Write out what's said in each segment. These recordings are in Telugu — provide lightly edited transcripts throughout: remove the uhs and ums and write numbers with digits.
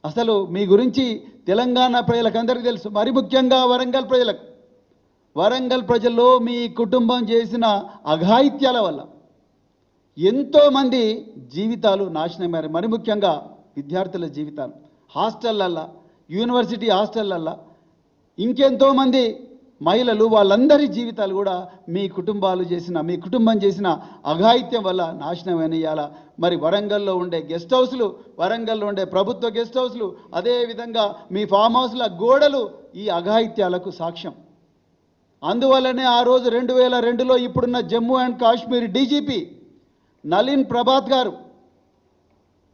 అసలు మీ గురించి తెలంగాణ ప్రజలకందరికీ తెలుసు, మరి ముఖ్యంగా వరంగల్ ప్రజలకు. వరంగల్ ప్రజల్లో మీ కుటుంబం చేసిన అఘాయిత్యాల వల్ల ఎంతోమంది జీవితాలు నాశనమయ్యారు. మరి ముఖ్యంగా విద్యార్థుల జీవితాలు, హాస్టళ్ళల్లో, యూనివర్సిటీ హాస్టళ్ళల్లో ఇంకెంతోమంది మహిళలు, వాళ్ళందరి జీవితాలు కూడా మీ కుటుంబం చేసిన అఘాయిత్యం వల్ల నాశనమైన ఇవాళ మరి వరంగల్లో ఉండే గెస్ట్ హౌస్లు, వరంగల్లో ఉండే ప్రభుత్వ గెస్ట్ హౌస్లు, అదేవిధంగా మీ ఫామ్ హౌస్ల గోడలు ఈ అఘాయిత్యాలకు సాక్ష్యం. అందువల్లనే ఆ రోజు 2002లో ఇప్పుడున్న జమ్మూ అండ్ కాశ్మీర్ డీజీపీ నలిన్ ప్రభాత్ గారు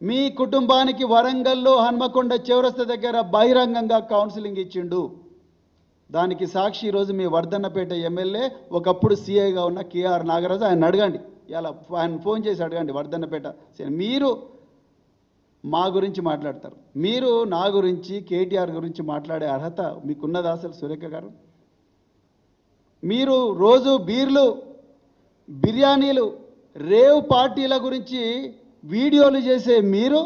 మీ కుటుంబానికి వరంగల్లో హన్మకొండ చౌరస్తా దగ్గర బహిరంగంగా కౌన్సిలింగ్ ఇచ్చిండు. దానికి సాక్షి ఈరోజు మీ వర్ధన్నపేట ఎమ్మెల్యే, ఒకప్పుడు సీఐగా ఉన్న కేఆర్ నాగరాజు. ఆయన అడగండి, ఇలా ఆయన ఫోన్ చేసి అడగండి వర్ధన్నపేట. మీరు మా గురించి మాట్లాడతారు, మీరు నా గురించి కేటీఆర్ గురించి మాట్లాడే అర్హత మీకున్నదా అసలు సురేఖ గారు? మీరు రోజు బీర్లు, బిర్యానీలు, రేవ్ పార్టీల గురించి వీడియోలు చేసే మీరు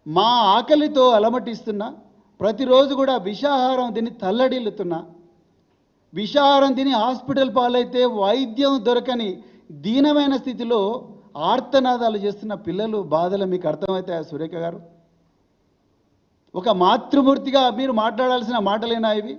మా ఆకలితో అలమటిస్తున్నా, ప్రతిరోజు కూడా విషాహారం తిని తల్లడిల్లుతున్నా, విషాహారం తిని హాస్పిటల్ పాలైతే వైద్యం దొరకని దీనమైన స్థితిలో ఆర్తనాదాలు చేస్తున్న పిల్లలు బాధలు మీకు అర్థమవుతాయా సురేఖ గారు? ఒక మాతృమూర్తిగా మీరు మాట్లాడాల్సిన మాటలేనా ఇవి?